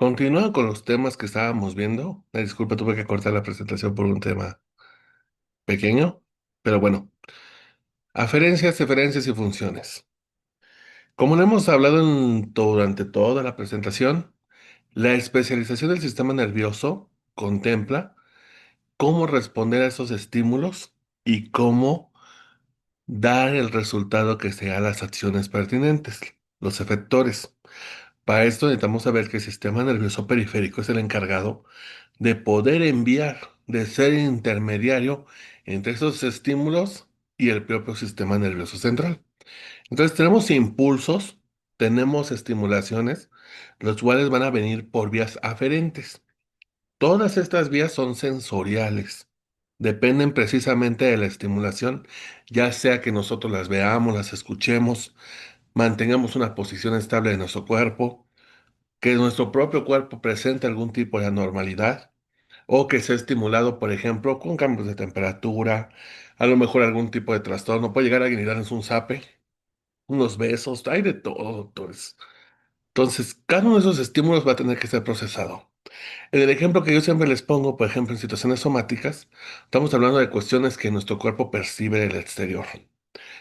Continuando con los temas que estábamos viendo, disculpa, tuve que cortar la presentación por un tema pequeño, pero bueno, aferencias, eferencias y funciones. Como lo hemos hablado durante toda la presentación, la especialización del sistema nervioso contempla cómo responder a esos estímulos y cómo dar el resultado que sea las acciones pertinentes, los efectores. Para esto necesitamos saber que el sistema nervioso periférico es el encargado de poder enviar, de ser intermediario entre esos estímulos y el propio sistema nervioso central. Entonces tenemos impulsos, tenemos estimulaciones, los cuales van a venir por vías aferentes. Todas estas vías son sensoriales. Dependen precisamente de la estimulación, ya sea que nosotros las veamos, las escuchemos, mantengamos una posición estable de nuestro cuerpo, que nuestro propio cuerpo presente algún tipo de anormalidad o que sea estimulado, por ejemplo, con cambios de temperatura, a lo mejor algún tipo de trastorno. Puede llegar alguien y darles un zape, unos besos, hay de todo, doctores. Entonces, cada uno de esos estímulos va a tener que ser procesado. En el ejemplo que yo siempre les pongo, por ejemplo, en situaciones somáticas, estamos hablando de cuestiones que nuestro cuerpo percibe del exterior.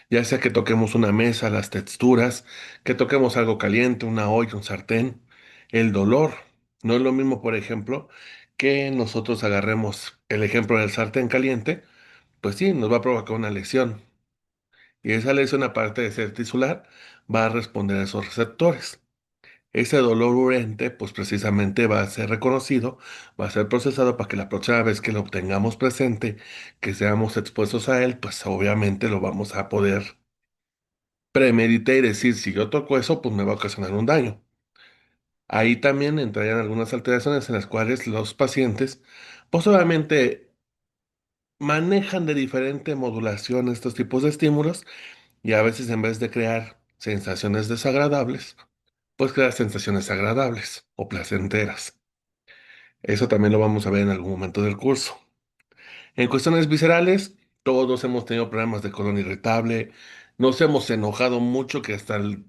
Ya sea que toquemos una mesa, las texturas, que toquemos algo caliente, una olla, un sartén, el dolor. No es lo mismo, por ejemplo, que nosotros agarremos el ejemplo del sartén caliente, pues sí, nos va a provocar una lesión. Y esa lesión, aparte de ser tisular, va a responder a esos receptores. Ese dolor urente, pues precisamente va a ser reconocido, va a ser procesado para que la próxima vez que lo tengamos presente, que seamos expuestos a él, pues obviamente lo vamos a poder premedité y decir, si yo toco eso, pues me va a ocasionar un daño. Ahí también entrarían algunas alteraciones en las cuales los pacientes, pues obviamente manejan de diferente modulación estos tipos de estímulos y a veces en vez de crear sensaciones desagradables, pues crear sensaciones agradables o placenteras. Eso también lo vamos a ver en algún momento del curso. En cuestiones viscerales, todos hemos tenido problemas de colon irritable, nos hemos enojado mucho que hasta el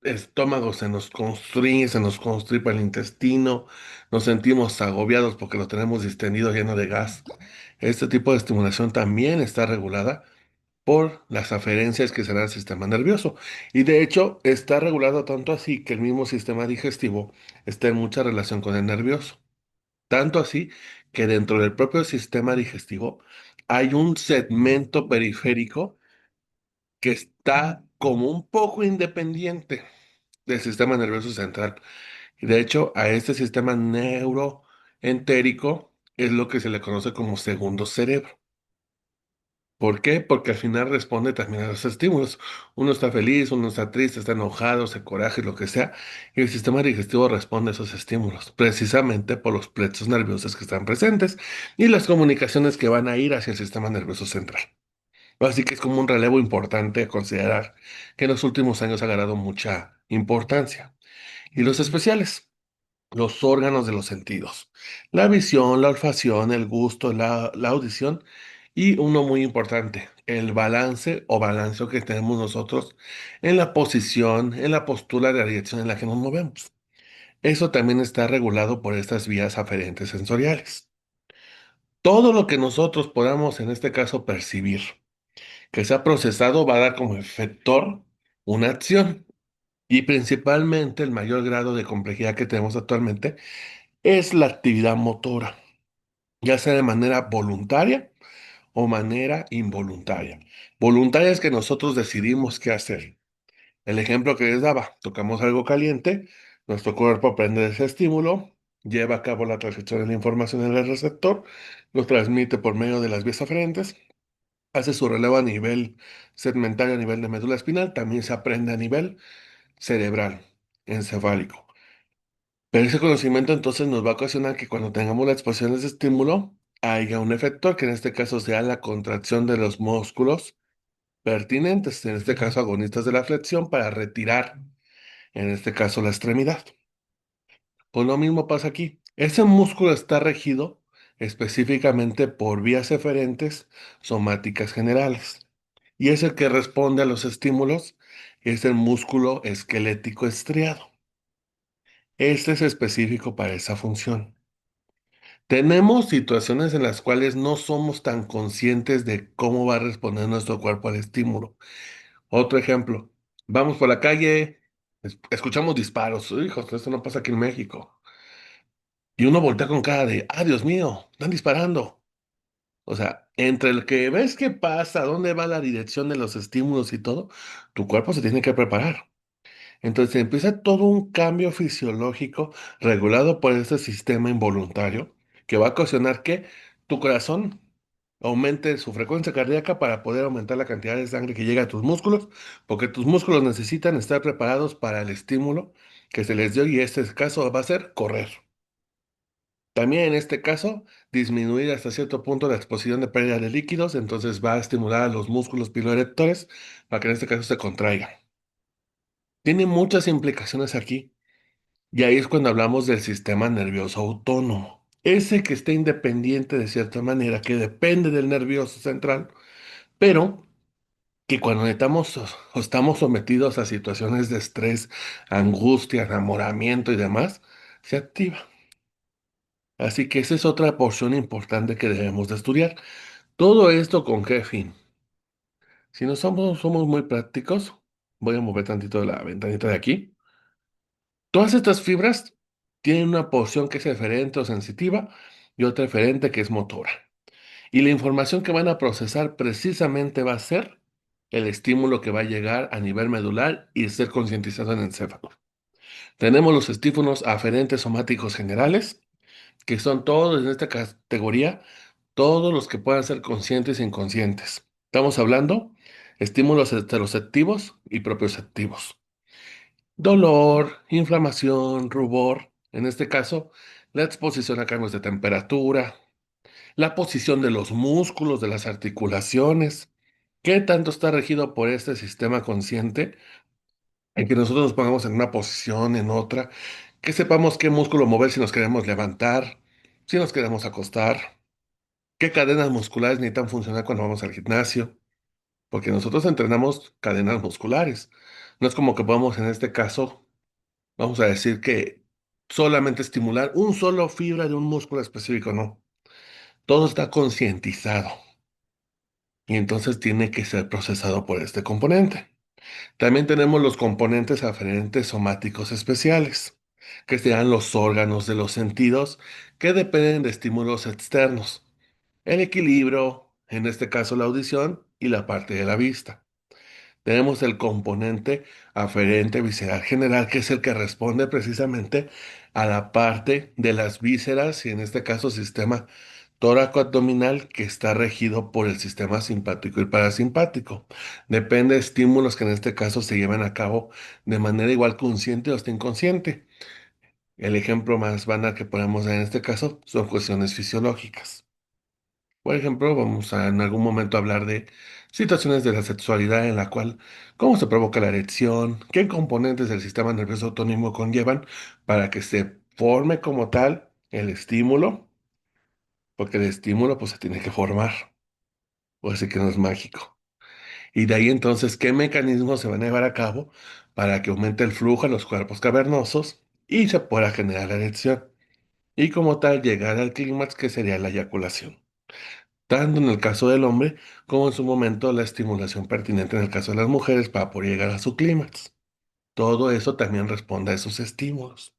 estómago se nos constriñe, se nos constripa el intestino, nos sentimos agobiados porque lo tenemos distendido lleno de gas. Este tipo de estimulación también está regulada por las aferencias que se dan al sistema nervioso. Y de hecho está regulado tanto así que el mismo sistema digestivo está en mucha relación con el nervioso. Tanto así que dentro del propio sistema digestivo hay un segmento periférico que está como un poco independiente del sistema nervioso central. Y de hecho, a este sistema neuroentérico es lo que se le conoce como segundo cerebro. ¿Por qué? Porque al final responde también a los estímulos. Uno está feliz, uno está triste, está enojado, se coraje, lo que sea, y el sistema digestivo responde a esos estímulos, precisamente por los plexos nerviosos que están presentes y las comunicaciones que van a ir hacia el sistema nervioso central. Así que es como un relevo importante a considerar que en los últimos años ha ganado mucha importancia. Y los especiales, los órganos de los sentidos, la visión, la olfacción, el gusto, la audición y uno muy importante, el balance o balanceo que tenemos nosotros en la posición, en la postura de la dirección en la que nos movemos. Eso también está regulado por estas vías aferentes sensoriales. Todo lo que nosotros podamos en este caso percibir, que sea procesado, va a dar como efector una acción. Y principalmente el mayor grado de complejidad que tenemos actualmente es la actividad motora, ya sea de manera voluntaria o manera involuntaria. Voluntaria es que nosotros decidimos qué hacer. El ejemplo que les daba, tocamos algo caliente, nuestro cuerpo aprende ese estímulo, lleva a cabo la transcripción de la información en el receptor, lo transmite por medio de las vías aferentes, hace su relevo a nivel segmentario, a nivel de médula espinal, también se aprende a nivel cerebral, encefálico. Pero ese conocimiento entonces nos va a ocasionar que cuando tengamos la exposición de ese estímulo, haya un efector, que en este caso sea la contracción de los músculos pertinentes, en este caso agonistas de la flexión, para retirar, en este caso, la extremidad. Pues lo mismo pasa aquí. Ese músculo está regido específicamente por vías eferentes somáticas generales y es el que responde a los estímulos, es el músculo esquelético estriado. Este es específico para esa función. Tenemos situaciones en las cuales no somos tan conscientes de cómo va a responder nuestro cuerpo al estímulo. Otro ejemplo, vamos por la calle, escuchamos disparos. Hijos, esto no pasa aquí en México. Y uno voltea con cara de, ah, Dios mío, están disparando. O sea, entre el que ves qué pasa, dónde va la dirección de los estímulos y todo, tu cuerpo se tiene que preparar. Entonces empieza todo un cambio fisiológico regulado por este sistema involuntario que va a ocasionar que tu corazón aumente su frecuencia cardíaca para poder aumentar la cantidad de sangre que llega a tus músculos, porque tus músculos necesitan estar preparados para el estímulo que se les dio y este caso va a ser correr. También en este caso, disminuir hasta cierto punto la exposición de pérdida de líquidos, entonces va a estimular a los músculos piloerectores para que en este caso se contraigan. Tiene muchas implicaciones aquí. Y ahí es cuando hablamos del sistema nervioso autónomo. Ese que está independiente de cierta manera, que depende del nervioso central, pero que cuando estamos, o estamos sometidos a situaciones de estrés, angustia, enamoramiento y demás, se activa. Así que esa es otra porción importante que debemos de estudiar. ¿Todo esto con qué fin? Si no somos muy prácticos, voy a mover tantito la ventanita de aquí. Todas estas fibras tienen una porción que es eferente o sensitiva y otra eferente que es motora. Y la información que van a procesar precisamente va a ser el estímulo que va a llegar a nivel medular y ser concientizado en el encéfalo. Tenemos los estímulos aferentes somáticos generales, que son todos en esta categoría, todos los que puedan ser conscientes e inconscientes. Estamos hablando estímulos esteroceptivos y propioceptivos. Dolor, inflamación, rubor, en este caso, la exposición a cambios de temperatura, la posición de los músculos, de las articulaciones, qué tanto está regido por este sistema consciente, en que nosotros nos pongamos en una posición, en otra, que sepamos qué músculo mover si nos queremos levantar, si nos queremos acostar, qué cadenas musculares necesitan funcionar cuando vamos al gimnasio, porque nosotros entrenamos cadenas musculares. No es como que podamos en este caso, vamos a decir que solamente estimular un solo fibra de un músculo específico, no. Todo está concientizado y entonces tiene que ser procesado por este componente. También tenemos los componentes aferentes somáticos especiales, que serán los órganos de los sentidos que dependen de estímulos externos. El equilibrio, en este caso la audición y la parte de la vista. Tenemos el componente aferente visceral general, que es el que responde precisamente a la parte de las vísceras y en este caso sistema tóraco-abdominal que está regido por el sistema simpático y parasimpático. Depende de estímulos que en este caso se llevan a cabo de manera igual consciente o hasta inconsciente. El ejemplo más banal que ponemos en este caso son cuestiones fisiológicas. Por ejemplo, vamos a en algún momento hablar de situaciones de la sexualidad en la cual cómo se provoca la erección, qué componentes del sistema nervioso autónomo conllevan para que se forme como tal el estímulo, porque el estímulo pues se tiene que formar, o así que no es mágico. Y de ahí entonces, ¿qué mecanismos se van a llevar a cabo para que aumente el flujo a los cuerpos cavernosos y se pueda generar la erección? Y como tal llegar al clímax que sería la eyaculación, tanto en el caso del hombre como en su momento la estimulación pertinente en el caso de las mujeres para poder llegar a su clímax. Todo eso también responde a esos estímulos.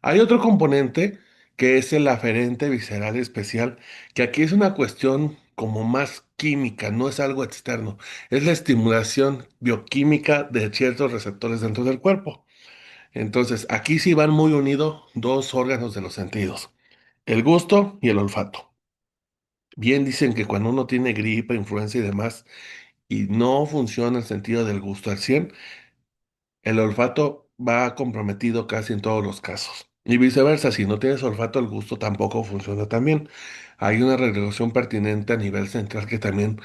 Hay otro componente que es el aferente visceral especial, que aquí es una cuestión como más química, no es algo externo, es la estimulación bioquímica de ciertos receptores dentro del cuerpo. Entonces, aquí sí van muy unidos dos órganos de los sentidos, el gusto y el olfato. Bien dicen que cuando uno tiene gripe, influenza y demás, y no funciona el sentido del gusto al 100, el olfato va comprometido casi en todos los casos. Y viceversa, si no tienes olfato, el gusto tampoco funciona tan bien. Hay una regulación pertinente a nivel central que también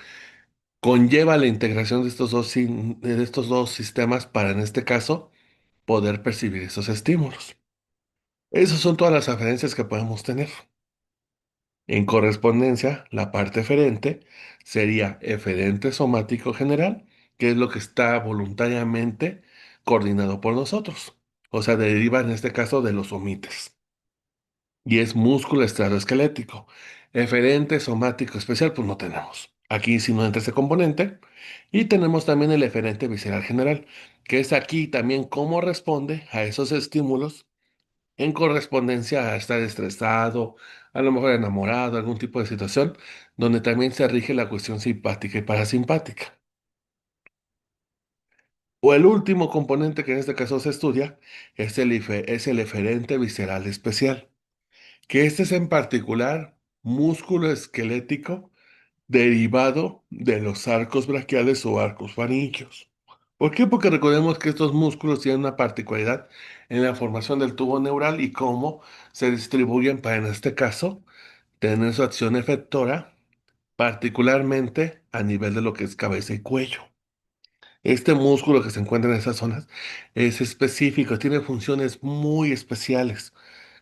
conlleva la integración de de estos dos sistemas para, en este caso, poder percibir esos estímulos. Esas son todas las aferencias que podemos tener. En correspondencia, la parte eferente sería eferente somático general, que es lo que está voluntariamente coordinado por nosotros. o sea, deriva en este caso de los somites, y es músculo estriadoesquelético. Eferente somático especial, pues no tenemos. Aquí sí no entra ese componente. Y tenemos también el eferente visceral general, que es aquí también cómo responde a esos estímulos en correspondencia a estar estresado, a lo mejor enamorado, algún tipo de situación, donde también se rige la cuestión simpática y parasimpática. O el último componente que en este caso se estudia es el eferente visceral especial, que este es en particular músculo esquelético derivado de los arcos braquiales o arcos faríngeos. ¿Por qué? Porque recordemos que estos músculos tienen una particularidad en la formación del tubo neural y cómo se distribuyen para, en este caso, tener su acción efectora, particularmente a nivel de lo que es cabeza y cuello. Este músculo que se encuentra en esas zonas es específico, tiene funciones muy especiales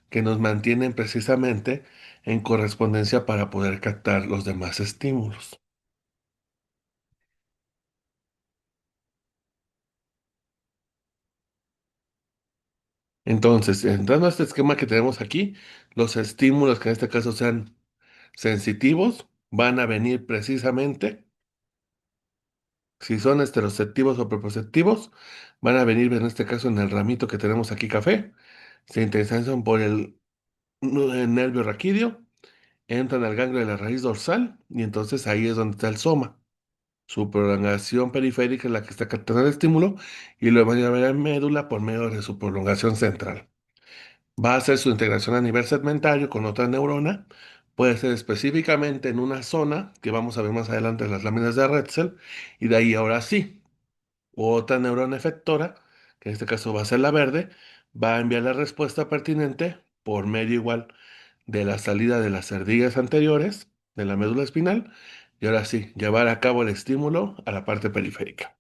que nos mantienen precisamente en correspondencia para poder captar los demás estímulos. Entonces, entrando a este esquema que tenemos aquí, los estímulos que en este caso sean sensitivos van a venir precisamente, si son esteroceptivos o proprioceptivos, van a venir en este caso en el ramito que tenemos aquí café, se intensifican por el nervio raquídeo, entran al ganglio de la raíz dorsal y entonces ahí es donde está el soma. Su prolongación periférica es la que está captando el estímulo y lo va a llevar a la médula por medio de su prolongación central. Va a hacer su integración a nivel segmentario con otra neurona. Puede ser específicamente en una zona que vamos a ver más adelante en las láminas de Retzel. Y de ahí ahora sí, otra neurona efectora, que en este caso va a ser la verde, va a enviar la respuesta pertinente por medio igual de la salida de las cerdillas anteriores de la médula espinal. Y ahora sí, llevar a cabo el estímulo a la parte periférica.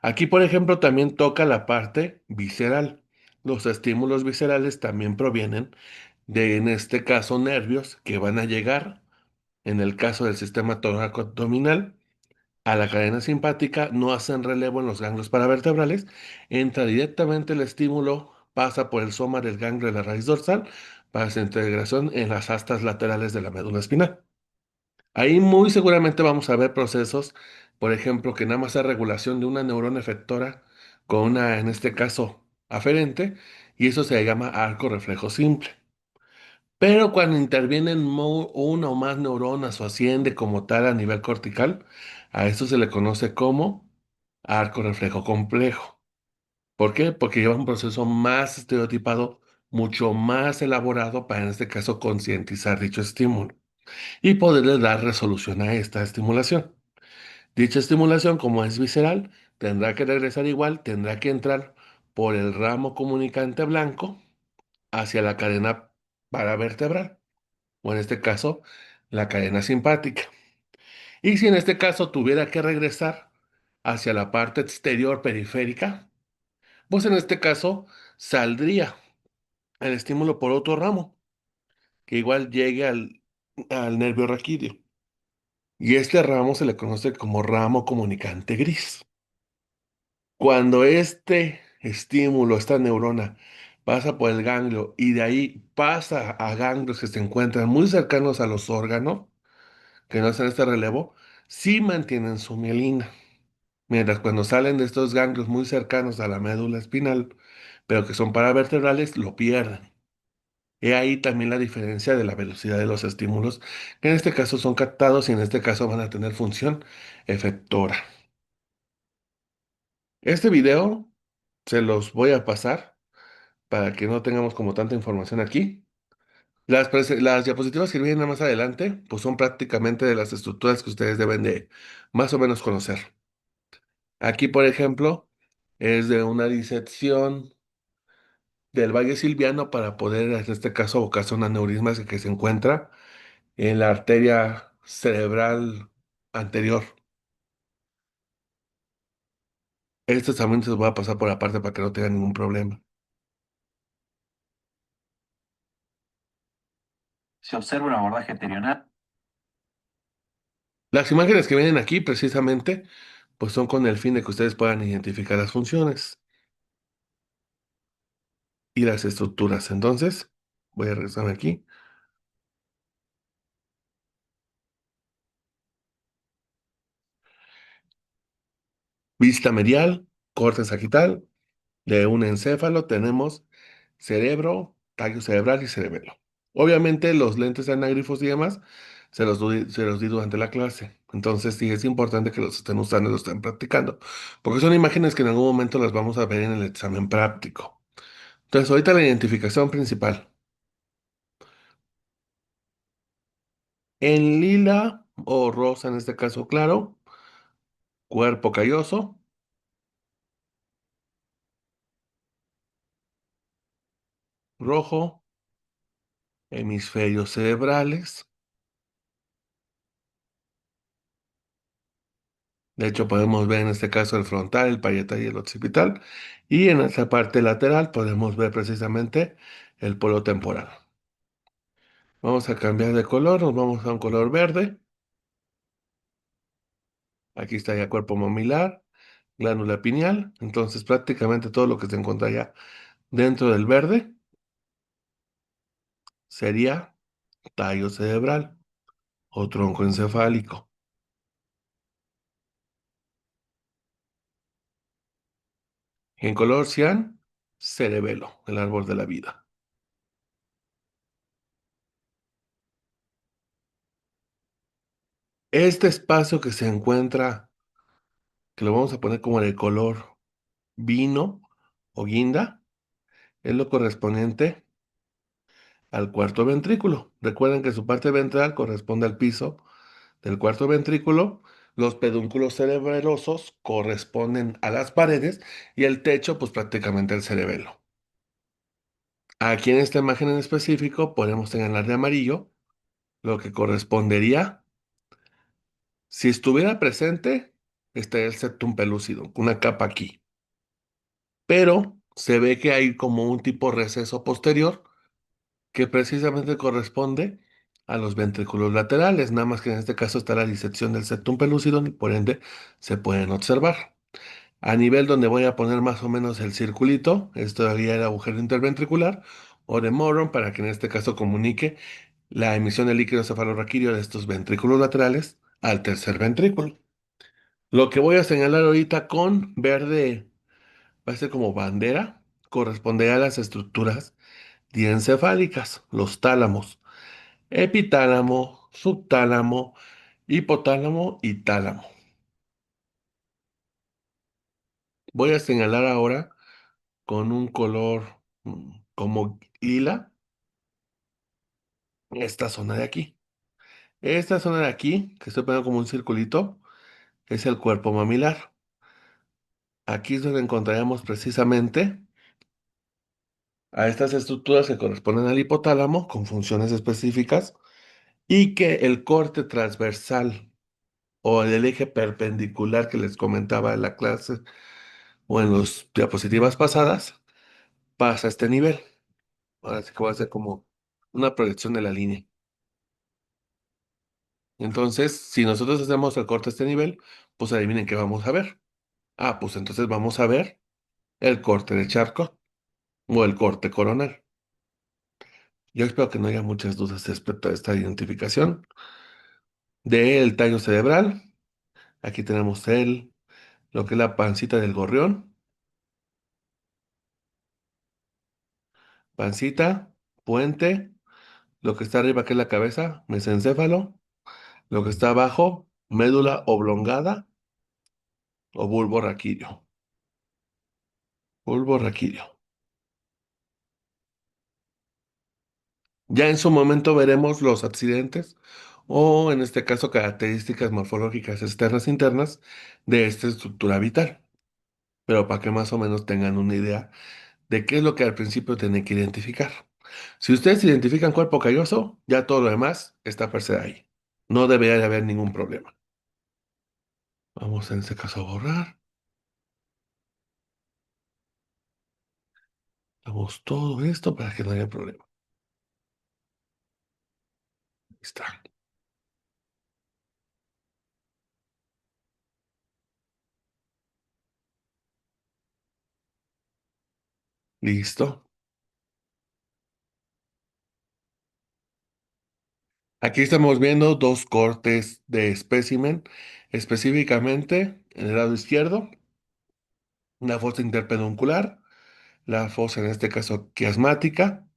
Aquí, por ejemplo, también toca la parte visceral. Los estímulos viscerales también provienen de, en este caso, nervios que van a llegar, en el caso del sistema torácico-abdominal, a la cadena simpática, no hacen relevo en los ganglios paravertebrales, entra directamente el estímulo, pasa por el soma del ganglio de la raíz dorsal para su integración en las astas laterales de la médula espinal. Ahí muy seguramente vamos a ver procesos, por ejemplo, que nada más es regulación de una neurona efectora con una, en este caso, aferente, y eso se llama arco reflejo simple. Pero cuando intervienen una o más neuronas o asciende como tal a nivel cortical, a esto se le conoce como arco reflejo complejo. ¿Por qué? Porque lleva un proceso más estereotipado, mucho más elaborado para en este caso concientizar dicho estímulo y poderle dar resolución a esta estimulación. Dicha estimulación, como es visceral, tendrá que regresar igual, tendrá que entrar por el ramo comunicante blanco hacia la cadena paravertebral, o en este caso, la cadena simpática. Y si en este caso tuviera que regresar hacia la parte exterior periférica, pues en este caso saldría el estímulo por otro ramo, que igual llegue al nervio raquídeo. Y este ramo se le conoce como ramo comunicante gris. Cuando este estímulo, esta neurona, pasa por el ganglio y de ahí pasa a ganglios que se encuentran muy cercanos a los órganos, que no hacen este relevo, sí mantienen su mielina. Mientras cuando salen de estos ganglios muy cercanos a la médula espinal, pero que son paravertebrales, lo pierden. He ahí también la diferencia de la velocidad de los estímulos, que en este caso son captados y en este caso van a tener función efectora. Este video se los voy a pasar para que no tengamos como tanta información aquí. Las diapositivas que vienen más adelante, pues son prácticamente de las estructuras que ustedes deben de más o menos conocer. Aquí, por ejemplo, es de una disección del valle silviano para poder, en este caso, abocarse a un aneurisma que se encuentra en la arteria cerebral anterior. Estos también se los voy a pasar por aparte para que no tengan ningún problema. Se observa un abordaje terional. Las imágenes que vienen aquí, precisamente, pues son con el fin de que ustedes puedan identificar las funciones. y las estructuras. Entonces, voy a regresar aquí. Vista medial, corte sagital. De un encéfalo tenemos cerebro, tallo cerebral y cerebelo. Obviamente los lentes anágrafos y demás se los di durante la clase. Entonces sí es importante que los estén usando y los estén practicando. Porque son imágenes que en algún momento las vamos a ver en el examen práctico. Entonces ahorita la identificación principal. En lila o rosa en este caso claro, cuerpo calloso, rojo, hemisferios cerebrales. De hecho, podemos ver en este caso el frontal, el parietal y el occipital. Y en esta parte lateral podemos ver precisamente el polo temporal. Vamos a cambiar de color, nos vamos a un color verde. Aquí está ya cuerpo mamilar, glándula pineal. Entonces prácticamente todo lo que se encontraría dentro del verde sería tallo cerebral o tronco encefálico. En color cian, cerebelo, el árbol de la vida. Este espacio que se encuentra, que lo vamos a poner como de color vino o guinda, es lo correspondiente al cuarto ventrículo. Recuerden que su parte ventral corresponde al piso del cuarto ventrículo, los pedúnculos cerebelosos corresponden a las paredes y el techo, pues prácticamente al cerebelo. Aquí en esta imagen en específico podemos señalar de amarillo lo que correspondería, si estuviera presente, estaría el septum pelúcido, una capa aquí. Pero se ve que hay como un tipo receso posterior que precisamente corresponde a los ventrículos laterales, nada más que en este caso está la disección del septum pelúcido y por ende se pueden observar. A nivel donde voy a poner más o menos el circulito, esto haría el agujero interventricular o de Moron para que en este caso comunique la emisión de líquido cefalorraquídeo de estos ventrículos laterales al tercer ventrículo. Lo que voy a señalar ahorita con verde va a ser como bandera, corresponde a las estructuras diencefálicas, los tálamos, epitálamo, subtálamo, hipotálamo y tálamo. Voy a señalar ahora con un color como lila esta zona de aquí. Esta zona de aquí, que estoy poniendo como un circulito, es el cuerpo mamilar. Aquí es donde encontraríamos precisamente a estas estructuras que corresponden al hipotálamo con funciones específicas y que el corte transversal o el eje perpendicular que les comentaba en la clase o en las diapositivas pasadas pasa a este nivel. Ahora sí que voy a hacer como una proyección de la línea. Entonces, si nosotros hacemos el corte a este nivel, pues adivinen qué vamos a ver. Ah, pues entonces vamos a ver el corte de Charcot o el corte coronal. Yo espero que no haya muchas dudas respecto a esta identificación del tallo cerebral. Aquí tenemos lo que es la pancita del gorrión, pancita, puente, lo que está arriba que es la cabeza, mesencéfalo, lo que está abajo, médula oblongada o bulbo raquídeo. Bulbo raquídeo. Ya en su momento veremos los accidentes o en este caso características morfológicas externas e internas de esta estructura vital, pero para que más o menos tengan una idea de qué es lo que al principio tienen que identificar. Si ustedes identifican cuerpo calloso, ya todo lo demás está per se ahí. No debería de haber ningún problema. Vamos en este caso a borrar. Damos todo esto para que no haya problema. Ahí está. Listo. Aquí estamos viendo dos cortes de espécimen, específicamente en el lado izquierdo, una fosa interpeduncular, la fosa en este caso quiasmática.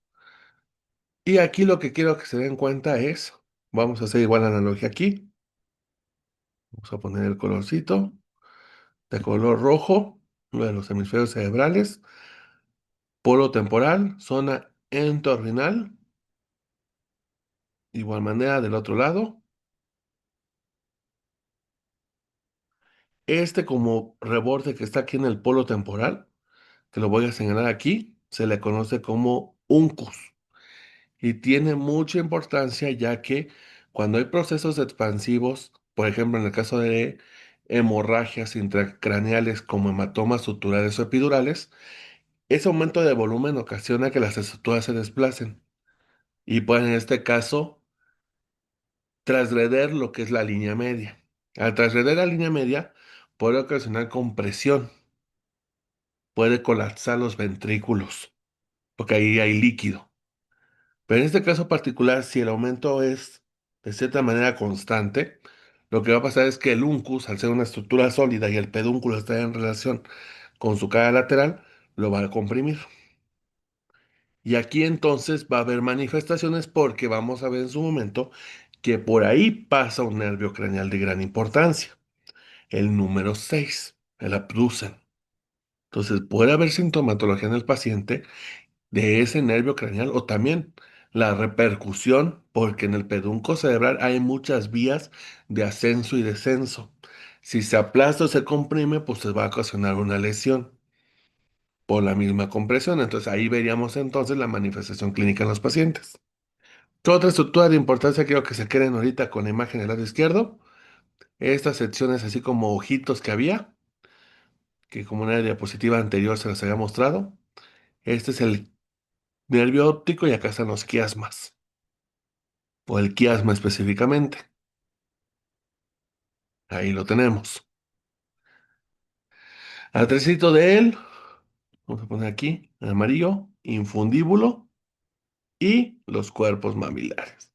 Y aquí lo que quiero que se den cuenta es, vamos a hacer igual la analogía aquí, vamos a poner el colorcito de color rojo, uno de los hemisferios cerebrales, polo temporal, zona entorrinal, igual manera del otro lado. Este como reborde que está aquí en el polo temporal, que lo voy a señalar aquí, se le conoce como uncus y tiene mucha importancia ya que cuando hay procesos expansivos, por ejemplo en el caso de hemorragias intracraneales como hematomas suturales o epidurales, ese aumento de volumen ocasiona que las estructuras se desplacen y pueden en este caso trasgreder lo que es la línea media. Al trasgreder la línea media puede ocasionar compresión, puede colapsar los ventrículos porque ahí hay líquido. Pero en este caso particular, si el aumento es de cierta manera constante, lo que va a pasar es que el uncus, al ser una estructura sólida y el pedúnculo está en relación con su cara lateral, lo va a comprimir. Y aquí entonces va a haber manifestaciones porque vamos a ver en su momento que por ahí pasa un nervio craneal de gran importancia, el número 6, el abducen. Entonces puede haber sintomatología en el paciente de ese nervio craneal o también la repercusión, porque en el pedúnculo cerebral hay muchas vías de ascenso y descenso. Si se aplasta o se comprime, pues se va a ocasionar una lesión por la misma compresión. Entonces ahí veríamos entonces la manifestación clínica en los pacientes. Otra estructura de importancia quiero que se queden ahorita con la imagen del lado izquierdo. Estas secciones así como ojitos que había, que como en una diapositiva anterior se las había mostrado. Este es el nervio óptico y acá están los quiasmas. O el quiasma específicamente. Ahí lo tenemos. Atresito de él, vamos a poner aquí, en amarillo, infundíbulo y los cuerpos mamilares.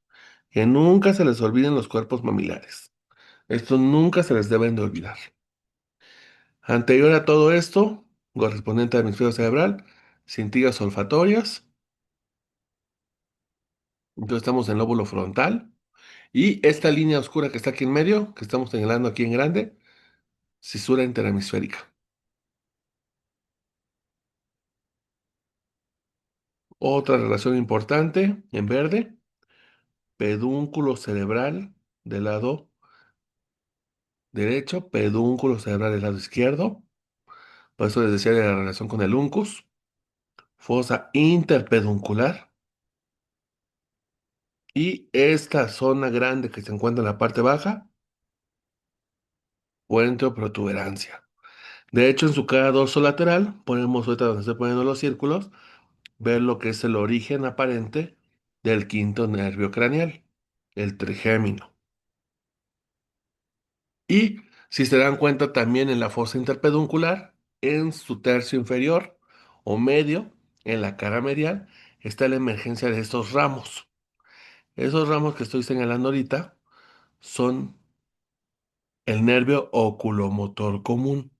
Que nunca se les olviden los cuerpos mamilares. Estos nunca se les deben de olvidar. Anterior a todo esto, correspondiente al hemisferio cerebral, cintillas olfatorias. Entonces estamos en el lóbulo frontal. Y esta línea oscura que está aquí en medio, que estamos señalando aquí en grande, cisura interhemisférica. Otra relación importante en verde, pedúnculo cerebral del lado derecho, pedúnculo cerebral del lado izquierdo. Por eso les decía de la relación con el uncus, fosa interpeduncular y esta zona grande que se encuentra en la parte baja, puente o protuberancia. De hecho, en su cara dorsolateral, ponemos ahorita donde estoy poniendo los círculos, ver lo que es el origen aparente del quinto nervio craneal, el trigémino. Y si se dan cuenta también en la fosa interpeduncular, en su tercio inferior o medio, en la cara medial, está la emergencia de estos ramos. Esos ramos que estoy señalando ahorita son el nervio oculomotor común.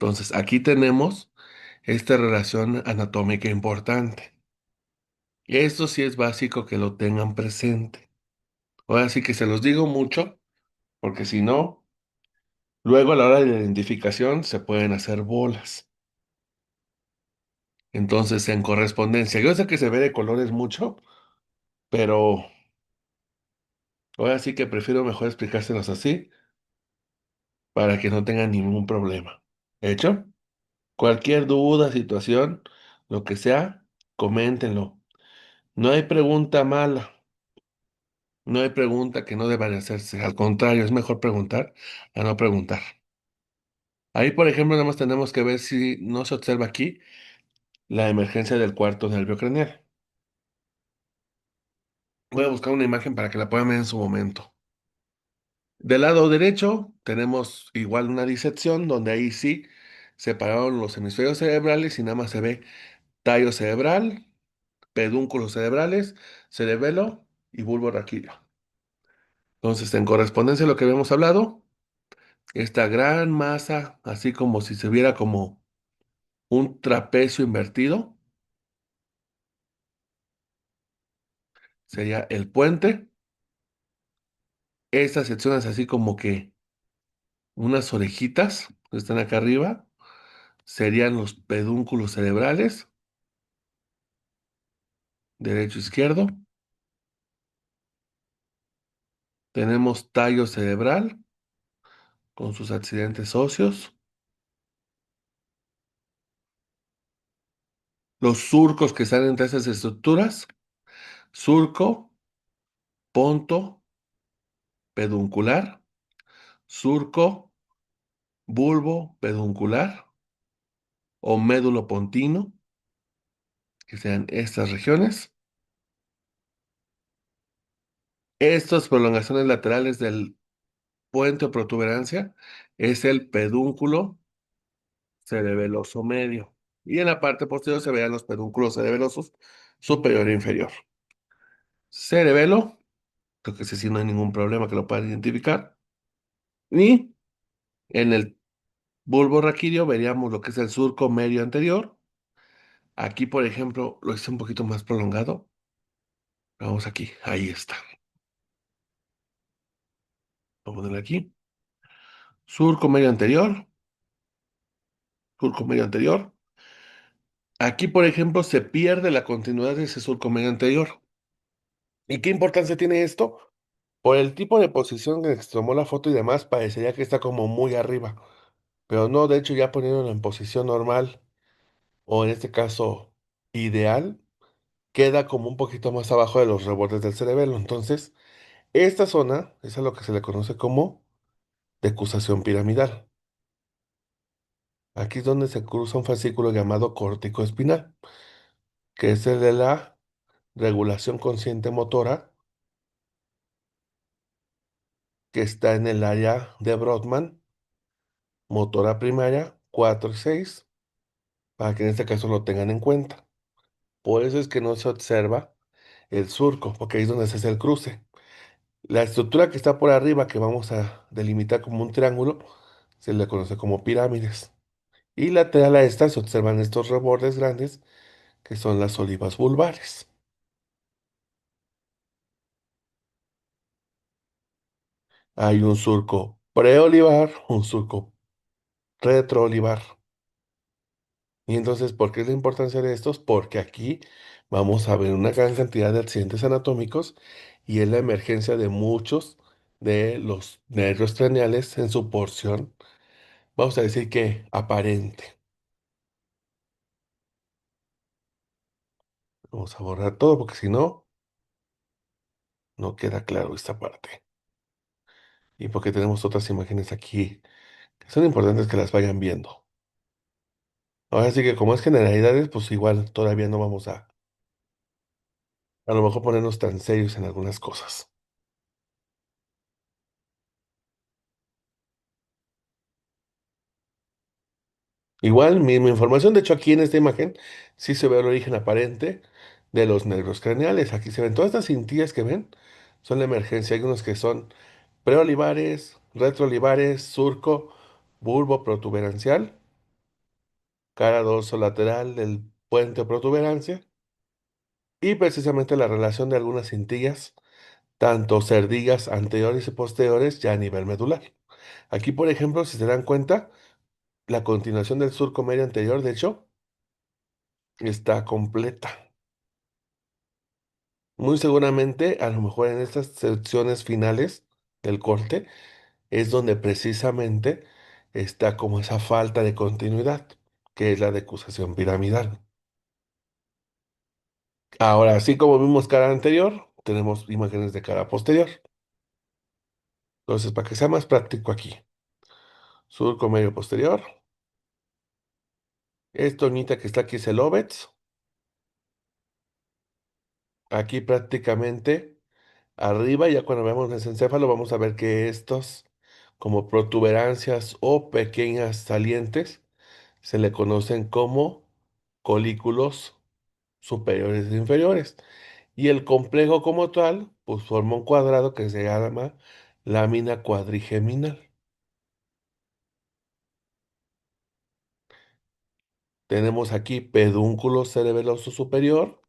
Entonces, aquí tenemos esta relación anatómica importante. Esto sí es básico que lo tengan presente. Ahora sí que se los digo mucho, porque si no, luego a la hora de la identificación se pueden hacer bolas. Entonces, en correspondencia, yo sé que se ve de colores mucho, pero ahora sí que prefiero mejor explicárselos así para que no tengan ningún problema. ¿Hecho? Cualquier duda, situación, lo que sea, coméntenlo. No hay pregunta mala, no hay pregunta que no deba de hacerse. Al contrario, es mejor preguntar a no preguntar. Ahí, por ejemplo, nada más tenemos que ver si no se observa aquí la emergencia del cuarto nervio craneal. Voy a buscar una imagen para que la puedan ver en su momento. Del lado derecho tenemos igual una disección donde ahí sí separaron los hemisferios cerebrales y nada más se ve tallo cerebral, pedúnculos cerebrales, cerebelo y bulbo raquídeo. Entonces, en correspondencia a lo que habíamos hablado, esta gran masa, así como si se viera como un trapecio invertido, sería el puente. Estas secciones así como que unas orejitas que están acá arriba serían los pedúnculos cerebrales, derecho, izquierdo. Tenemos tallo cerebral con sus accidentes óseos. Los surcos que están entre esas estructuras, surco, ponto, peduncular, surco, bulbo, peduncular o médulo pontino, que sean estas regiones. Estas prolongaciones laterales del puente o protuberancia es el pedúnculo cerebeloso medio. Y en la parte posterior se vean los pedúnculos cerebelosos superior e inferior. Cerebelo, creo que ese sí no hay ningún problema que lo puedan identificar. Y en el bulbo raquídeo veríamos lo que es el surco medio anterior. Aquí, por ejemplo, lo hice un poquito más prolongado. Vamos aquí, ahí está. Vamos a ponerlo aquí. Surco medio anterior, surco medio anterior. Aquí, por ejemplo, se pierde la continuidad de ese surco medio anterior. ¿Y qué importancia tiene esto? Por el tipo de posición en que se tomó la foto y demás, parecería que está como muy arriba. Pero no, de hecho, ya poniéndolo en posición normal, o en este caso ideal, queda como un poquito más abajo de los rebordes del cerebelo. Entonces, esta zona es a lo que se le conoce como decusación piramidal. Aquí es donde se cruza un fascículo llamado córtico espinal, que es el de la regulación consciente motora, que está en el área de Brodmann, motora primaria 4 y 6, para que en este caso lo tengan en cuenta. Por eso es que no se observa el surco, porque ahí es donde se hace el cruce. La estructura que está por arriba, que vamos a delimitar como un triángulo, se le conoce como pirámides. Y lateral a esta se observan estos rebordes grandes, que son las olivas vulvares. Hay un surco preolivar, un surco retroolivar. Y entonces, ¿por qué es la importancia de estos? Porque aquí vamos a ver una gran cantidad de accidentes anatómicos y es la emergencia de muchos de los nervios craneales en su porción, vamos a decir que aparente. Vamos a borrar todo porque si no, no queda claro esta parte. Y porque tenemos otras imágenes aquí que son importantes que las vayan viendo. Ahora sí que como es generalidades, pues igual todavía no vamos a lo mejor ponernos tan serios en algunas cosas. Igual, misma información. De hecho, aquí en esta imagen sí se ve el origen aparente de los nervios craneales. Aquí se ven todas estas cintillas que ven. Son la emergencia. Hay unos que son preolivares, retroolivares, surco, bulbo protuberancial, cara dorso lateral del puente o protuberancia. Y precisamente la relación de algunas cintillas, tanto cerdigas anteriores y posteriores, ya a nivel medular. Aquí, por ejemplo, si se dan cuenta, la continuación del surco medio anterior, de hecho, está completa. Muy seguramente, a lo mejor en estas secciones finales del corte, es donde precisamente está como esa falta de continuidad, que es la decusación piramidal. Ahora, así como vimos cara anterior, tenemos imágenes de cara posterior. Entonces, para que sea más práctico aquí, surco medio posterior. Esta uñita que está aquí es el óvets. Aquí prácticamente arriba, ya cuando veamos el encéfalo, vamos a ver que estos, como protuberancias o pequeñas salientes, se le conocen como colículos superiores e inferiores. Y el complejo como tal, pues forma un cuadrado que se llama lámina cuadrigeminal. Tenemos aquí pedúnculo cerebeloso superior,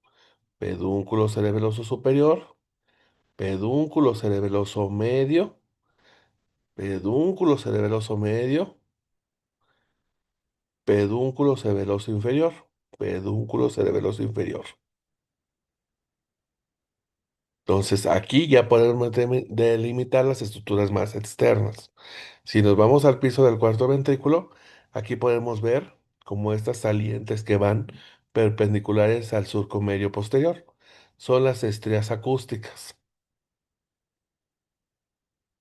pedúnculo cerebeloso superior, pedúnculo cerebeloso medio, pedúnculo cerebeloso medio, pedúnculo cerebeloso inferior, pedúnculo cerebeloso inferior. Entonces aquí ya podemos delimitar las estructuras más externas. Si nos vamos al piso del cuarto ventrículo, aquí podemos ver como estas salientes que van perpendiculares al surco medio posterior. Son las estrías acústicas.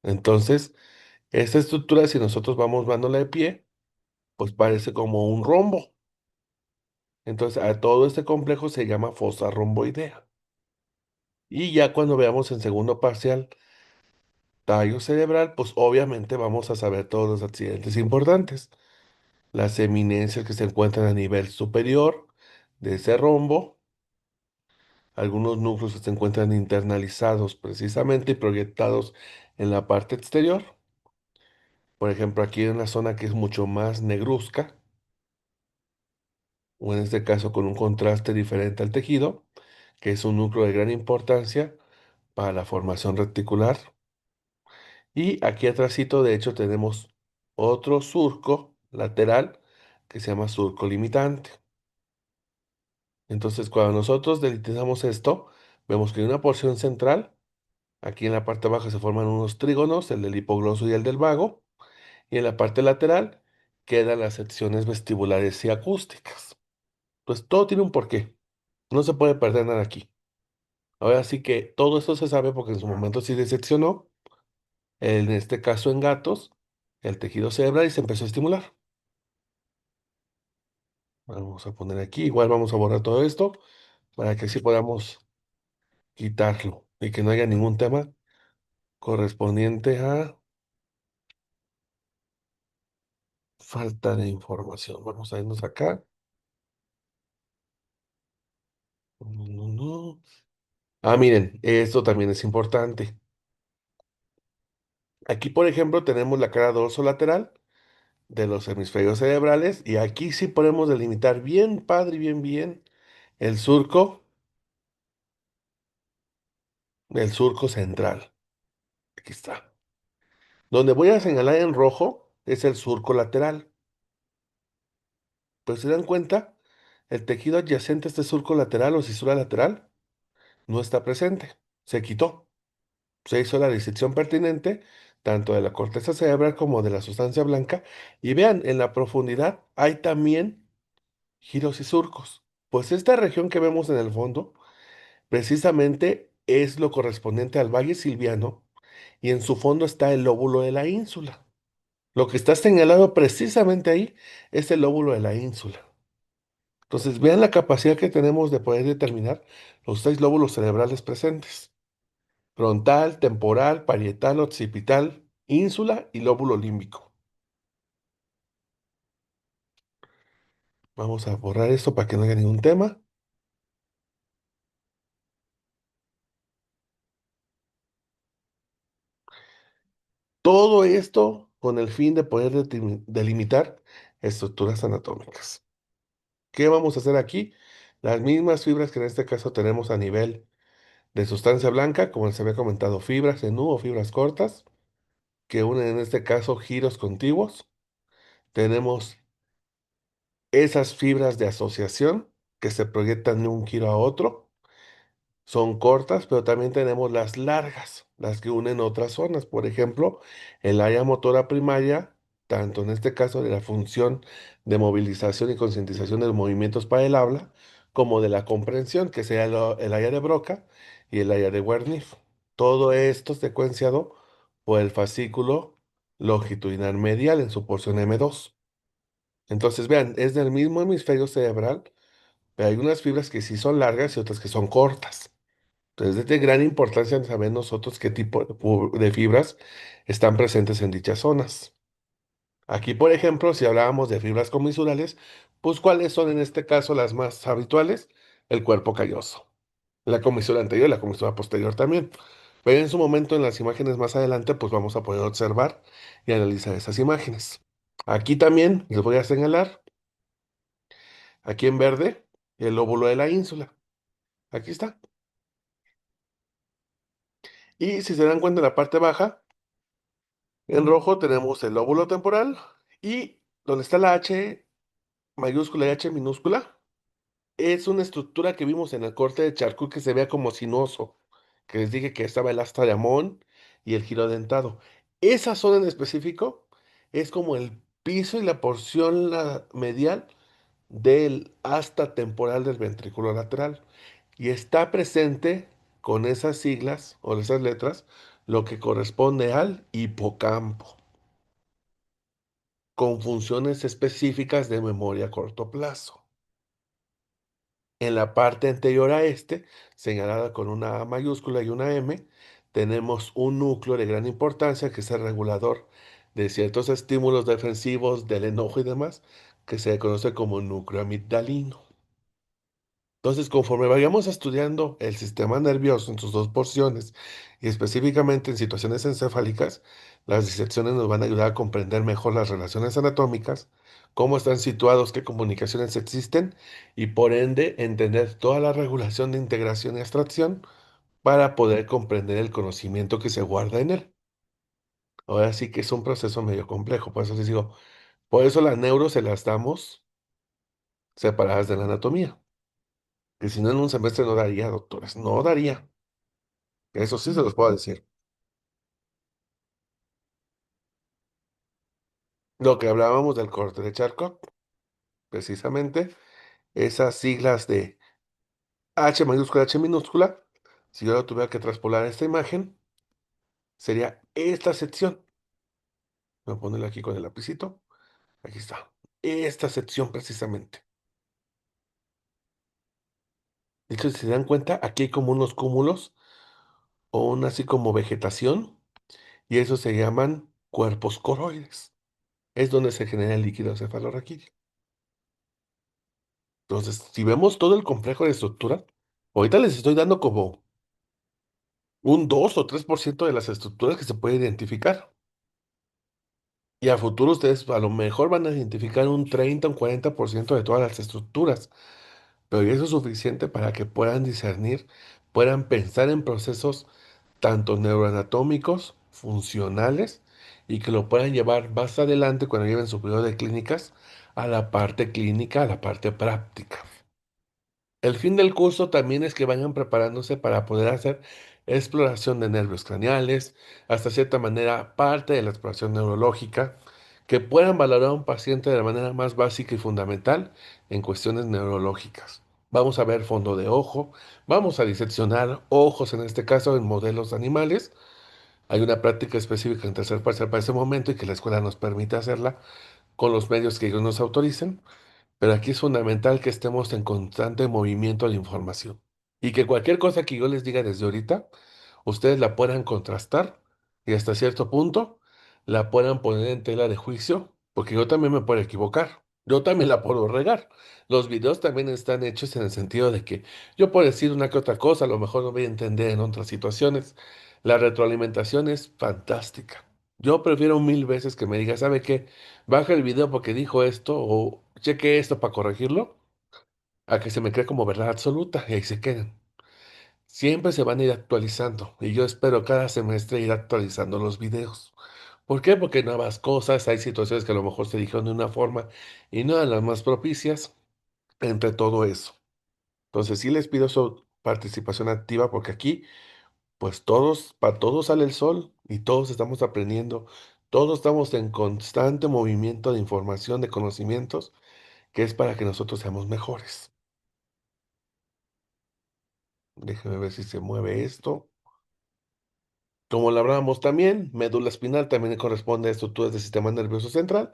Entonces, esta estructura, si nosotros vamos dándola de pie, pues parece como un rombo. Entonces, a todo este complejo se llama fosa romboidea. Y ya cuando veamos en segundo parcial tallo cerebral, pues obviamente vamos a saber todos los accidentes importantes. Las eminencias que se encuentran a nivel superior de ese rombo, algunos núcleos que se encuentran internalizados precisamente y proyectados en la parte exterior. Por ejemplo, aquí en una zona que es mucho más negruzca, o en este caso con un contraste diferente al tejido, que es un núcleo de gran importancia para la formación reticular. Y aquí atrásito, de hecho, tenemos otro surco lateral que se llama surco limitante. Entonces, cuando nosotros delimitamos esto, vemos que hay una porción central, aquí en la parte baja se forman unos trígonos, el del hipogloso y el del vago, y en la parte lateral quedan las secciones vestibulares y acústicas. Pues todo tiene un porqué, no se puede perder nada aquí. Ahora sí que todo esto se sabe porque en su momento sí diseccionó, en este caso en gatos, el tejido cerebral y se empezó a estimular. Vamos a poner aquí, igual vamos a borrar todo esto para que así podamos quitarlo y que no haya ningún tema correspondiente a falta de información. Vamos a irnos acá. No, no, no. Ah, miren, esto también es importante. Aquí, por ejemplo, tenemos la cara dorsolateral de los hemisferios cerebrales y aquí sí podemos delimitar bien padre y bien el surco central. Aquí está. Donde voy a señalar en rojo es el surco lateral. Pero si se dan cuenta, el tejido adyacente a este surco lateral o cisura lateral no está presente. Se quitó. Se hizo la disección pertinente tanto de la corteza cerebral como de la sustancia blanca. Y vean, en la profundidad hay también giros y surcos. Pues esta región que vemos en el fondo precisamente es lo correspondiente al valle silviano y en su fondo está el lóbulo de la ínsula. Lo que está señalado precisamente ahí es el lóbulo de la ínsula. Entonces, vean la capacidad que tenemos de poder determinar los seis lóbulos cerebrales presentes: frontal, temporal, parietal, occipital, ínsula y lóbulo límbico. Vamos a borrar esto para que no haya ningún tema. Todo esto con el fin de poder delimitar estructuras anatómicas. ¿Qué vamos a hacer aquí? Las mismas fibras que en este caso tenemos a nivel de sustancia blanca, como se había comentado, fibras en U o fibras cortas, que unen en este caso giros contiguos. Tenemos esas fibras de asociación que se proyectan de un giro a otro. Son cortas, pero también tenemos las largas, las que unen otras zonas. Por ejemplo, el área motora primaria, tanto en este caso de la función de movilización y concientización de los movimientos para el habla, como de la comprensión, que sería el área de Broca y el área de Wernicke. Todo esto secuenciado por el fascículo longitudinal medial en su porción M2. Entonces, vean, es del mismo hemisferio cerebral, pero hay unas fibras que sí son largas y otras que son cortas. Entonces, es de gran importancia saber nosotros qué tipo de fibras están presentes en dichas zonas. Aquí, por ejemplo, si hablábamos de fibras comisurales, pues ¿cuáles son en este caso las más habituales? el cuerpo calloso. La comisura anterior y la comisura posterior también. Pero en su momento, en las imágenes más adelante, pues vamos a poder observar y analizar esas imágenes. Aquí también les voy a señalar, aquí en verde, el lóbulo de la ínsula. Aquí está. Y si se dan cuenta en la parte baja, en rojo tenemos el lóbulo temporal y donde está la H mayúscula y H minúscula, es una estructura que vimos en el corte de Charcot que se vea como sinuoso, que les dije que estaba el asta de Amón y el giro dentado. Esa zona en específico es como el piso y la porción medial del asta temporal del ventrículo lateral. Y está presente con esas siglas o esas letras lo que corresponde al hipocampo, con funciones específicas de memoria a corto plazo. En la parte anterior a este, señalada con una A mayúscula y una M, tenemos un núcleo de gran importancia que es el regulador de ciertos estímulos defensivos del enojo y demás, que se conoce como núcleo amigdalino. Entonces, conforme vayamos estudiando el sistema nervioso en sus dos porciones y específicamente en situaciones encefálicas, las disecciones nos van a ayudar a comprender mejor las relaciones anatómicas, cómo están situados, qué comunicaciones existen y por ende entender toda la regulación de integración y abstracción para poder comprender el conocimiento que se guarda en él. Ahora sí que es un proceso medio complejo, por eso les digo, por eso las neuro se las damos separadas de la anatomía, que si no en un semestre no daría, doctores, no daría. Eso sí se los puedo decir. Lo que hablábamos del corte de Charcot, precisamente, esas siglas de H mayúscula, H minúscula, si yo lo tuviera que traspolar a esta imagen, sería esta sección. Voy a ponerla aquí con el lapicito. Aquí está. Esta sección precisamente. De hecho, si se dan cuenta, aquí hay como unos cúmulos o una así como vegetación, y eso se llaman cuerpos coroides. Es donde se genera el líquido cefalorraquídeo. Entonces, si vemos todo el complejo de estructura, ahorita les estoy dando como un 2 o 3% de las estructuras que se puede identificar. Y a futuro ustedes a lo mejor van a identificar un 30 o un 40% de todas las estructuras. Pero eso es suficiente para que puedan discernir, puedan pensar en procesos tanto neuroanatómicos, funcionales, y que lo puedan llevar más adelante cuando lleven su periodo de clínicas a la parte clínica, a la parte práctica. El fin del curso también es que vayan preparándose para poder hacer exploración de nervios craneales, hasta cierta manera parte de la exploración neurológica, que puedan valorar a un paciente de la manera más básica y fundamental en cuestiones neurológicas. Vamos a ver fondo de ojo, vamos a diseccionar ojos en este caso en modelos animales. Hay una práctica específica en tercer parcial para ese momento y que la escuela nos permite hacerla con los medios que ellos nos autoricen. Pero aquí es fundamental que estemos en constante movimiento de información y que cualquier cosa que yo les diga desde ahorita, ustedes la puedan contrastar y hasta cierto punto la puedan poner en tela de juicio, porque yo también me puedo equivocar, yo también la puedo regar. Los videos también están hechos en el sentido de que yo puedo decir una que otra cosa, a lo mejor no voy a entender en otras situaciones. La retroalimentación es fantástica. Yo prefiero mil veces que me diga, ¿sabe qué? Baja el video porque dijo esto o cheque esto para corregirlo, a que se me cree como verdad absoluta y ahí se queden. Siempre se van a ir actualizando y yo espero cada semestre ir actualizando los videos. ¿Por qué? Porque hay nuevas cosas, hay situaciones que a lo mejor se dijeron de una forma y no eran las más propicias entre todo eso. Entonces sí les pido su participación activa porque aquí pues todos, para todos sale el sol y todos estamos aprendiendo, todos estamos en constante movimiento de información, de conocimientos, que es para que nosotros seamos mejores. Déjeme ver si se mueve esto. Como lo hablábamos también, médula espinal también corresponde a estructuras del sistema nervioso central.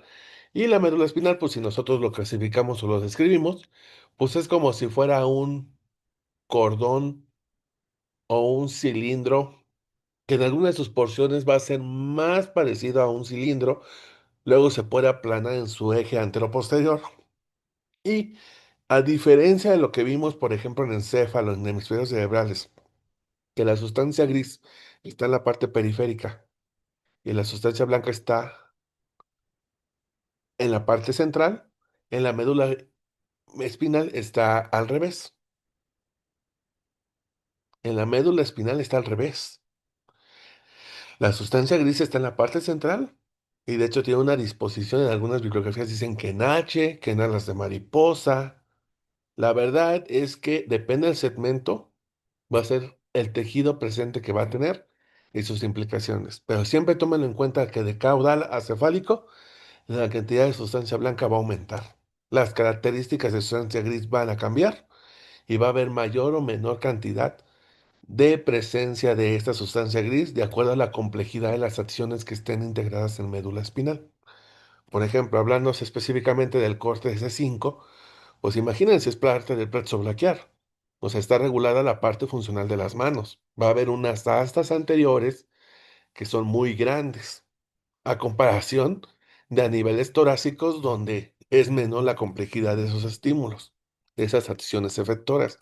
Y la médula espinal, pues si nosotros lo clasificamos o lo describimos, pues es como si fuera un cordón o un cilindro, que en alguna de sus porciones va a ser más parecido a un cilindro. Luego se puede aplanar en su eje anteroposterior y A diferencia de lo que vimos, por ejemplo, en encéfalo, en hemisferios cerebrales, que la sustancia gris está en la parte periférica y la sustancia blanca está en la parte central, en la médula espinal está al revés. En la médula espinal está al revés. La sustancia gris está en la parte central y de hecho tiene una disposición en algunas bibliografías dicen que en H, que en alas de mariposa. La verdad es que depende del segmento, va a ser el tejido presente que va a tener y sus implicaciones. Pero siempre tómenlo en cuenta que de caudal a cefálico, la cantidad de sustancia blanca va a aumentar. Las características de sustancia gris van a cambiar y va a haber mayor o menor cantidad de presencia de esta sustancia gris de acuerdo a la complejidad de las acciones que estén integradas en médula espinal. Por ejemplo, hablando específicamente del corte C5, pues imagínense, es parte del plexo braquial. O sea, está regulada la parte funcional de las manos. Va a haber unas astas anteriores que son muy grandes, a comparación de a niveles torácicos donde es menor la complejidad de esos estímulos, de esas acciones efectoras.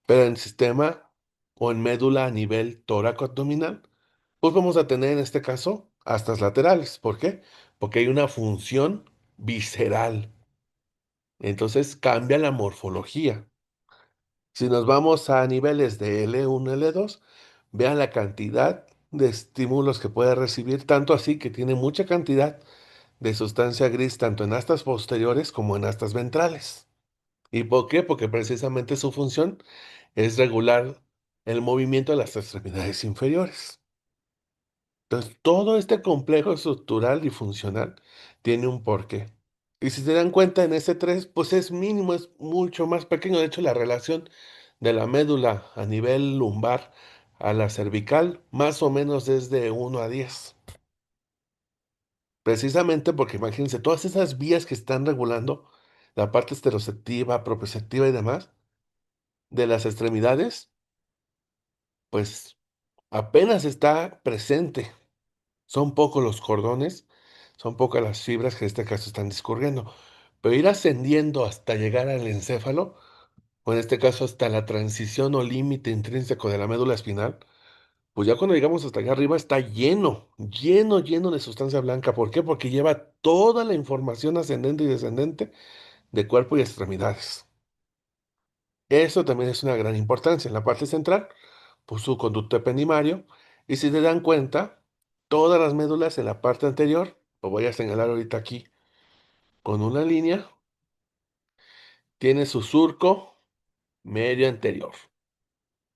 Pero en sistema o en médula a nivel tóraco-abdominal, pues vamos a tener en este caso astas laterales. ¿Por qué? Porque hay una función visceral. Entonces cambia la morfología. Si nos vamos a niveles de L1, L2, vean la cantidad de estímulos que puede recibir, tanto así que tiene mucha cantidad de sustancia gris tanto en astas posteriores como en astas ventrales. ¿Y por qué? Porque precisamente su función es regular el movimiento de las extremidades inferiores. Entonces, todo este complejo estructural y funcional tiene un porqué. Y si se dan cuenta en ese 3 pues es mínimo, es mucho más pequeño. De hecho, la relación de la médula a nivel lumbar a la cervical, más o menos es de 1 a 10. Precisamente porque imagínense, todas esas vías que están regulando la parte esteroceptiva, proprioceptiva y demás de las extremidades, pues apenas está presente. Son pocos los cordones, son pocas las fibras que en este caso están discurriendo, pero ir ascendiendo hasta llegar al encéfalo, o en este caso hasta la transición o límite intrínseco de la médula espinal, pues ya cuando llegamos hasta allá arriba está lleno, lleno, lleno de sustancia blanca. ¿Por qué? Porque lleva toda la información ascendente y descendente de cuerpo y extremidades. Eso también es una gran importancia. En la parte central, pues su conducto ependimario. Y si te dan cuenta, todas las médulas en la parte anterior, lo voy a señalar ahorita aquí con una línea, tiene su surco medio anterior.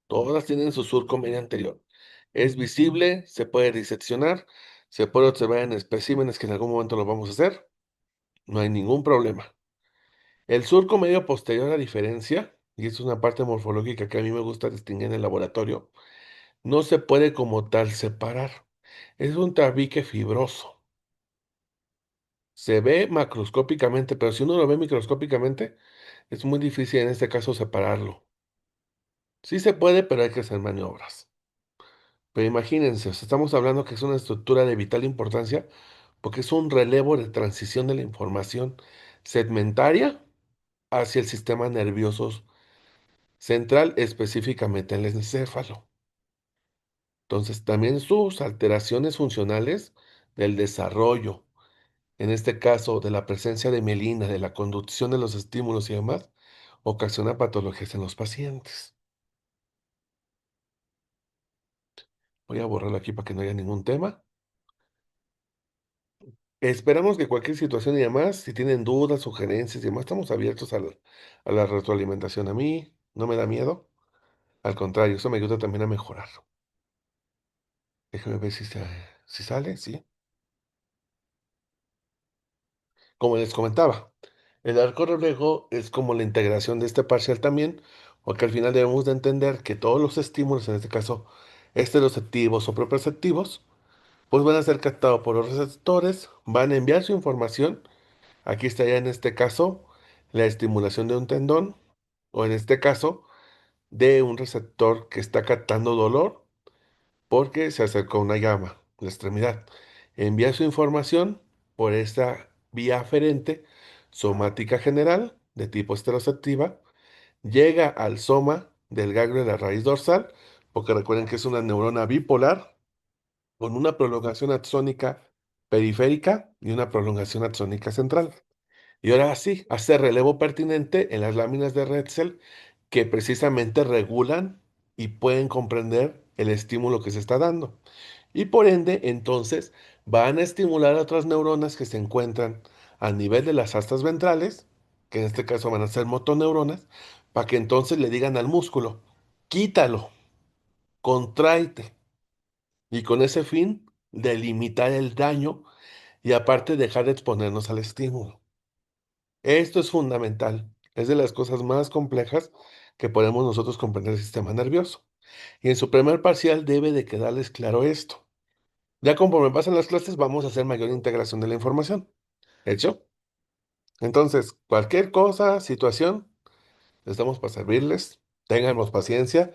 Todas tienen su surco medio anterior. Es visible, se puede diseccionar, se puede observar en especímenes que en algún momento lo vamos a hacer. No hay ningún problema. El surco medio posterior, a diferencia, y es una parte morfológica que a mí me gusta distinguir en el laboratorio, no se puede como tal separar. Es un tabique fibroso. Se ve macroscópicamente, pero si uno lo ve microscópicamente, es muy difícil en este caso separarlo. Sí se puede, pero hay que hacer maniobras. Pero imagínense, o sea, estamos hablando que es una estructura de vital importancia porque es un relevo de transición de la información segmentaria hacia el sistema nervioso central, específicamente el encéfalo. Entonces, también sus alteraciones funcionales del desarrollo, en este caso de la presencia de mielina, de la conducción de los estímulos y demás, ocasiona patologías en los pacientes. Voy a borrarlo aquí para que no haya ningún tema. Esperamos que cualquier situación y demás, si tienen dudas, sugerencias y demás, estamos abiertos a la retroalimentación. A mí no me da miedo, al contrario, eso me ayuda también a mejorar. Déjame ver si sale, sí. Como les comentaba, el arco reflejo es como la integración de este parcial también, porque al final debemos de entender que todos los estímulos, en este caso estereoceptivos o proprioceptivos, pues van a ser captados por los receptores, van a enviar su información. Aquí estaría en este caso la estimulación de un tendón, o en este caso de un receptor que está captando dolor porque se acercó una llama, la extremidad. Envía su información por esta vía aferente somática general de tipo esteroceptiva, llega al soma del ganglio de la raíz dorsal, porque recuerden que es una neurona bipolar con una prolongación axónica periférica y una prolongación axónica central. Y ahora sí, hace relevo pertinente en las láminas de Retzel que precisamente regulan y pueden comprender el estímulo que se está dando. Y por ende, entonces, van a estimular a otras neuronas que se encuentran a nivel de las astas ventrales, que en este caso van a ser motoneuronas, para que entonces le digan al músculo, quítalo, contráete, y con ese fin, delimitar el daño y aparte dejar de exponernos al estímulo. Esto es fundamental, es de las cosas más complejas que podemos nosotros comprender el sistema nervioso. Y en su primer parcial debe de quedarles claro esto. Ya conforme pasan las clases vamos a hacer mayor integración de la información. ¿Hecho? Entonces, cualquier cosa, situación, estamos para servirles. Ténganos paciencia.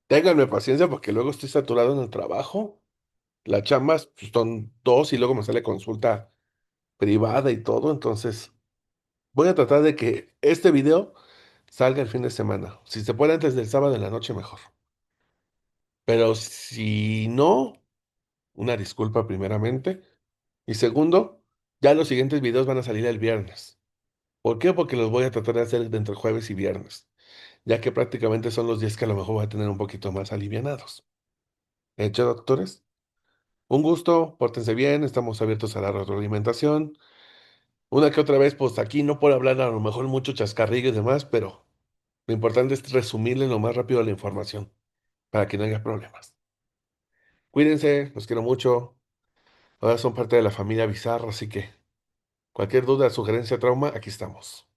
Ténganme paciencia porque luego estoy saturado en el trabajo. Las chambas pues, son dos y luego me sale consulta privada y todo. Entonces, voy a tratar de que este video salga el fin de semana. Si se puede antes del sábado en la noche, mejor. Pero si no, una disculpa primeramente. Y segundo, ya los siguientes videos van a salir el viernes. ¿Por qué? Porque los voy a tratar de hacer de entre jueves y viernes, ya que prácticamente son los días que a lo mejor voy a tener un poquito más alivianados. ¿Hecho, doctores? Un gusto, pórtense bien, estamos abiertos a la retroalimentación. Una que otra vez, pues aquí no puedo hablar a lo mejor mucho chascarrillo y demás, pero lo importante es resumirle lo más rápido la información para que no haya problemas. Cuídense, los quiero mucho. Ahora son parte de la familia Bizarro, así que cualquier duda, sugerencia, trauma, aquí estamos.